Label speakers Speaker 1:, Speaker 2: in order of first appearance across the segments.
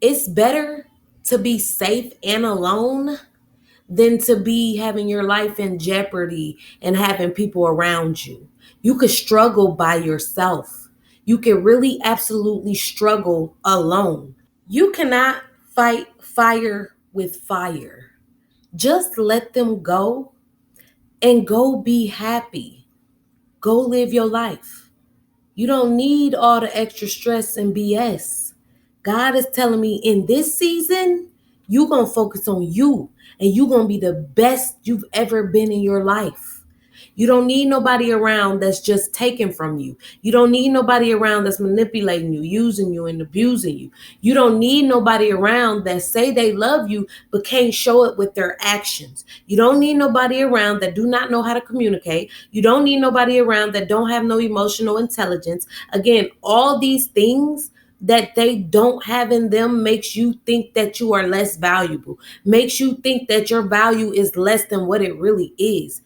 Speaker 1: It's better to be safe and alone than to be having your life in jeopardy and having people around you. You could struggle by yourself. You can really absolutely struggle alone. You cannot fight fire with fire. Just let them go and go be happy. Go live your life. You don't need all the extra stress and BS. God is telling me in this season, you're going to focus on you and you're going to be the best you've ever been in your life. You don't need nobody around that's just taking from you. You don't need nobody around that's manipulating you, using you, and abusing you. You don't need nobody around that say they love you but can't show it with their actions. You don't need nobody around that do not know how to communicate. You don't need nobody around that don't have no emotional intelligence. Again, all these things that they don't have in them makes you think that you are less valuable, makes you think that your value is less than what it really is.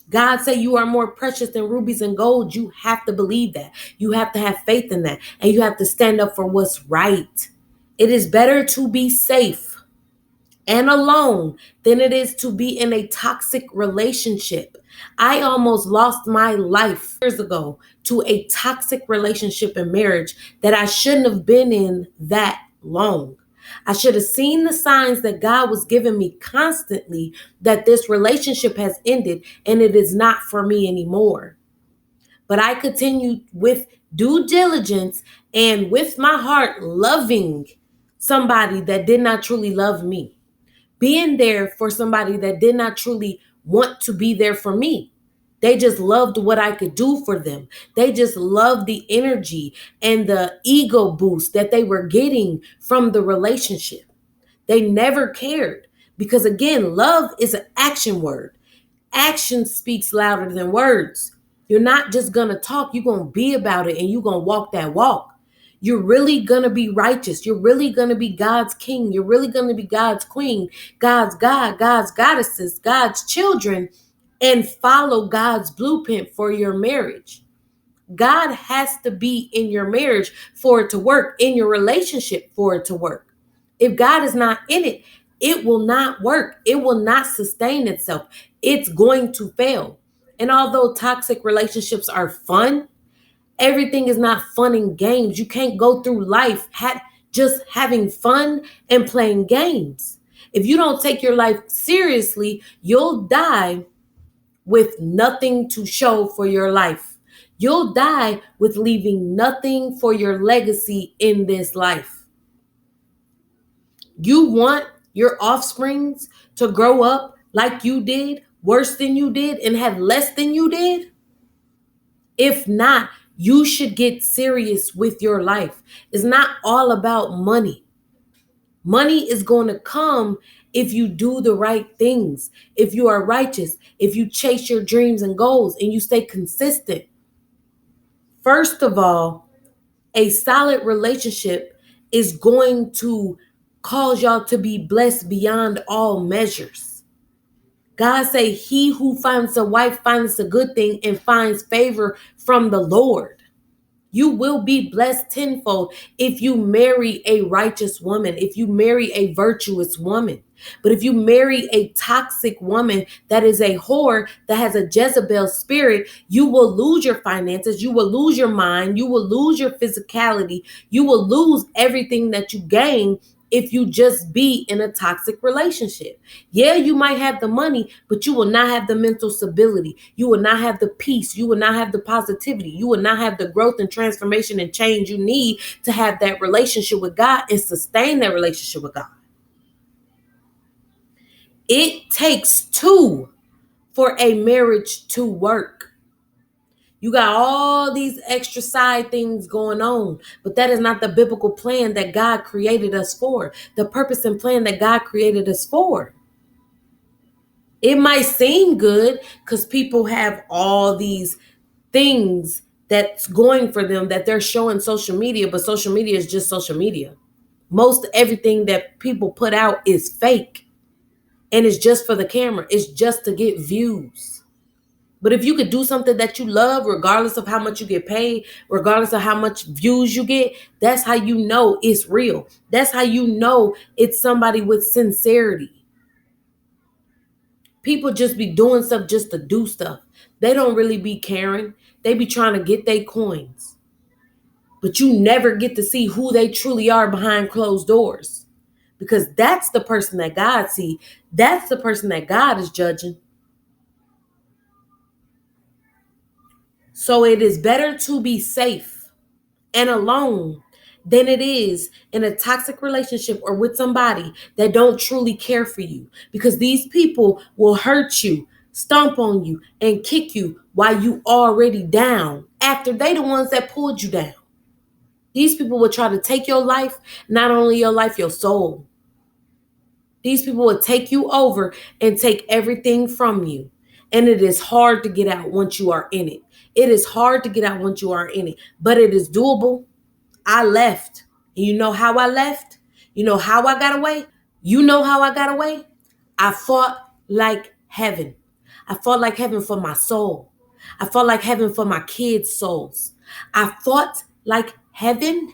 Speaker 1: God said you are more precious than rubies and gold. You have to believe that. You have to have faith in that. And you have to stand up for what's right. It is better to be safe and alone than it is to be in a toxic relationship. I almost lost my life years ago to a toxic relationship and marriage that I shouldn't have been in that long. I should have seen the signs that God was giving me constantly that this relationship has ended and it is not for me anymore. But I continued with due diligence and with my heart loving somebody that did not truly love me, being there for somebody that did not truly want to be there for me. They just loved what I could do for them. They just loved the energy and the ego boost that they were getting from the relationship. They never cared because, again, love is an action word. Action speaks louder than words. You're not just going to talk, you're going to be about it and you're going to walk that walk. You're really going to be righteous. You're really going to be God's king. You're really going to be God's queen, God's God, God's goddesses, God's children, and follow God's blueprint for your marriage. God has to be in your marriage for it to work, in your relationship for it to work. If God is not in it, it will not work. It will not sustain itself. It's going to fail. And although toxic relationships are fun, everything is not fun and games. You can't go through life just having fun and playing games. If you don't take your life seriously, you'll die with nothing to show for your life. You'll die with leaving nothing for your legacy in this life. You want your offsprings to grow up like you did, worse than you did, and have less than you did? If not, you should get serious with your life. It's not all about money. Money is going to come if you do the right things, if you are righteous, if you chase your dreams and goals and you stay consistent. First of all, a solid relationship is going to cause y'all to be blessed beyond all measures. God say, he who finds a wife finds a good thing and finds favor from the Lord. You will be blessed tenfold if you marry a righteous woman, if you marry a virtuous woman. But if you marry a toxic woman that is a whore, that has a Jezebel spirit, you will lose your finances, you will lose your mind, you will lose your physicality, you will lose everything that you gain if you just be in a toxic relationship. Yeah, you might have the money, but you will not have the mental stability. You will not have the peace. You will not have the positivity. You will not have the growth and transformation and change you need to have that relationship with God and sustain that relationship with God. It takes two for a marriage to work. You got all these extra side things going on, but that is not the biblical plan that God created us for, the purpose and plan that God created us for. It might seem good because people have all these things that's going for them that they're showing social media, but social media is just social media. Most everything that people put out is fake and it's just for the camera. It's just to get views. But if you could do something that you love, regardless of how much you get paid, regardless of how much views you get, that's how you know it's real. That's how you know it's somebody with sincerity. People just be doing stuff just to do stuff. They don't really be caring. They be trying to get their coins. But you never get to see who they truly are behind closed doors. Because that's the person that God sees. That's the person that God is judging. So it is better to be safe and alone than it is in a toxic relationship or with somebody that don't truly care for you, because these people will hurt you, stomp on you, and kick you while you already down after they the ones that pulled you down. These people will try to take your life, not only your life, your soul. These people will take you over and take everything from you. And it is hard to get out once you are in it. It is hard to get out once you are in it, but it is doable. I left. And you know how I left? You know how I got away? You know how I got away? I fought like heaven. I fought like heaven for my soul. I fought like heaven for my kids' souls. I fought like heaven,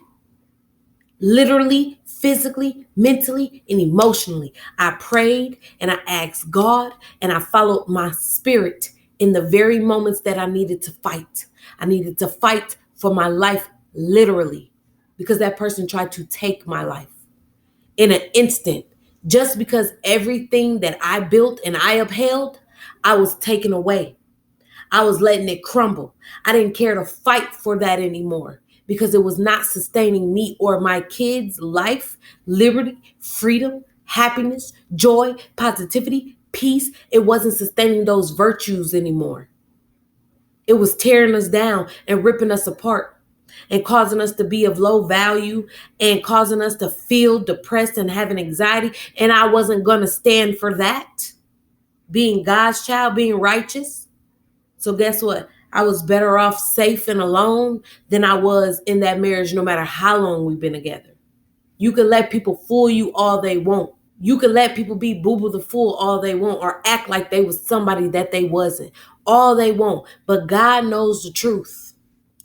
Speaker 1: literally, physically, mentally, and emotionally. I prayed and I asked God and I followed my spirit in the very moments that I needed to fight. I needed to fight for my life, literally, because that person tried to take my life in an instant. Just because everything that I built and I upheld, I was taken away. I was letting it crumble. I didn't care to fight for that anymore because it was not sustaining me or my kids' life, liberty, freedom, happiness, joy, positivity, peace. It wasn't sustaining those virtues anymore. It was tearing us down and ripping us apart and causing us to be of low value and causing us to feel depressed and having anxiety. And I wasn't going to stand for that. Being God's child, being righteous. So guess what? I was better off safe and alone than I was in that marriage, no matter how long we've been together. You can let people fool you all they want. You can let people be boo-boo the fool all they want or act like they was somebody that they wasn't. All they want. But God knows the truth.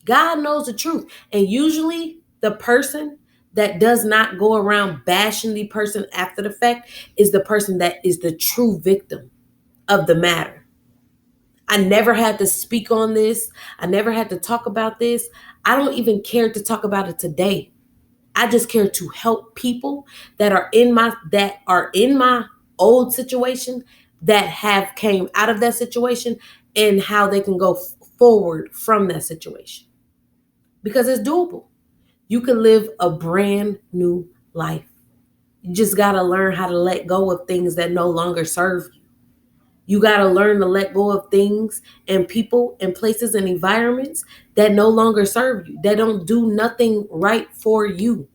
Speaker 1: God knows the truth. And usually the person that does not go around bashing the person after the fact is the person that is the true victim of the matter. I never had to speak on this. I never had to talk about this. I don't even care to talk about it today. I just care to help people that are in my old situation, that have came out of that situation, and how they can go forward from that situation. Because it's doable. You can live a brand new life. You just got to learn how to let go of things that no longer serve you. You got to learn to let go of things and people and places and environments that no longer serve you, that don't do nothing right for you,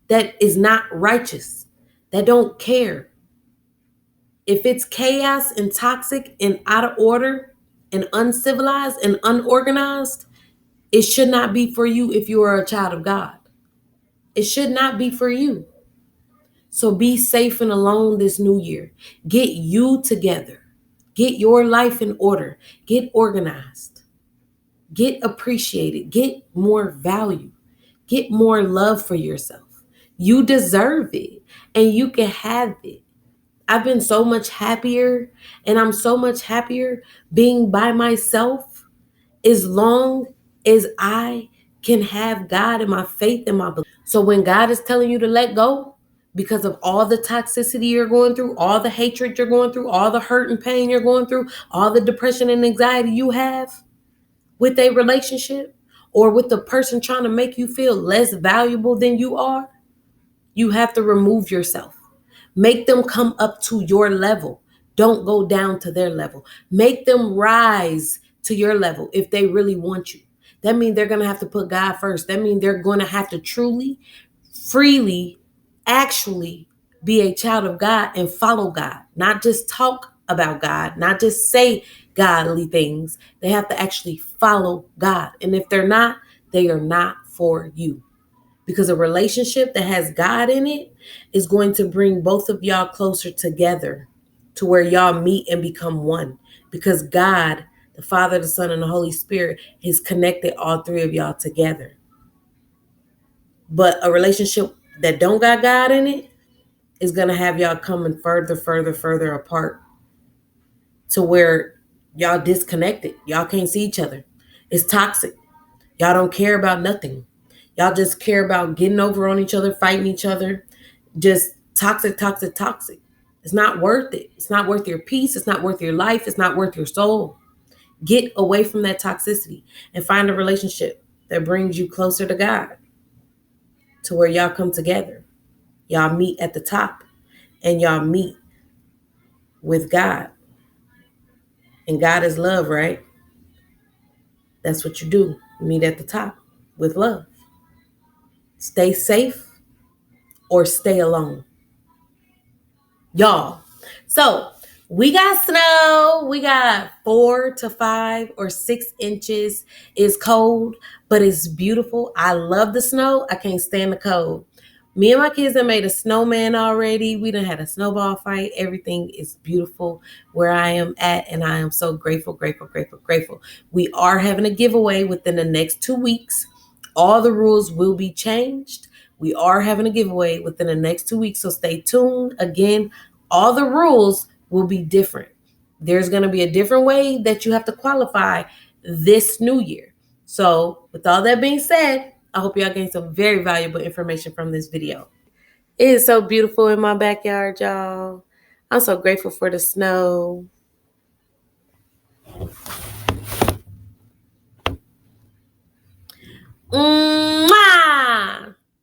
Speaker 1: that is not righteous, that don't care. If it's chaos and toxic and out of order and uncivilized and unorganized, it should not be for you if you are a child of God. It should not be for you. So be safe and alone this new year. Get you together. Get your life in order. Get organized. Get appreciated. Get more value. Get more love for yourself. You deserve it and you can have it. I've been so much happier, and I'm so much happier being by myself as long as I can have God and my faith and my belief. So when God is telling you to let go because of all the toxicity you're going through, all the hatred you're going through, all the hurt and pain you're going through, all the depression and anxiety you have with a relationship or with the person trying to make you feel less valuable than you are, you have to remove yourself. Make them come up to your level. Don't go down to their level. Make them rise to your level if they really want you. That means they're going to have to put God first. That means they're going to have to truly, freely, actually be a child of God and follow God. Not just talk about God, not just say godly things. They have to actually follow God. And if they're not, they are not for you. Because a relationship that has God in it is going to bring both of y'all closer together to where y'all meet and become one. because God, the Father, the Son, and the Holy Spirit has connected all three of y'all together. But a relationship that don't got God in it is going to have y'all coming further apart to where y'all disconnected. Y'all can't see each other. It's toxic. Y'all don't care about nothing. Y'all just care about getting over on each other, fighting each other. Just toxic, toxic, toxic. It's not worth it. It's not worth your peace. It's not worth your life. It's not worth your soul. Get away from that toxicity and find a relationship that brings you closer to God, to where y'all come together. Y'all meet at the top and y'all meet with God. And God is love, right? That's what you do. Meet at the top with love. Stay safe or stay alone. Y'all. So we got snow. We got 4 to 5 or 6 inches. It's cold, but it's beautiful. I love the snow. I can't stand the cold. Me and my kids have made a snowman already. We done had a snowball fight. Everything is beautiful where I am at, and I am so grateful, grateful, grateful, grateful. We are having a giveaway within the next 2 weeks. All the rules will be changed. We are having a giveaway within the next 2 weeks, so stay tuned. Again, all the rules will be different. There's going to be a different way that you have to qualify this new year. So with all that being said, I hope y'all gained some very valuable information from this video. It is so beautiful in my backyard, y'all. I'm so grateful for the snow. Mwah!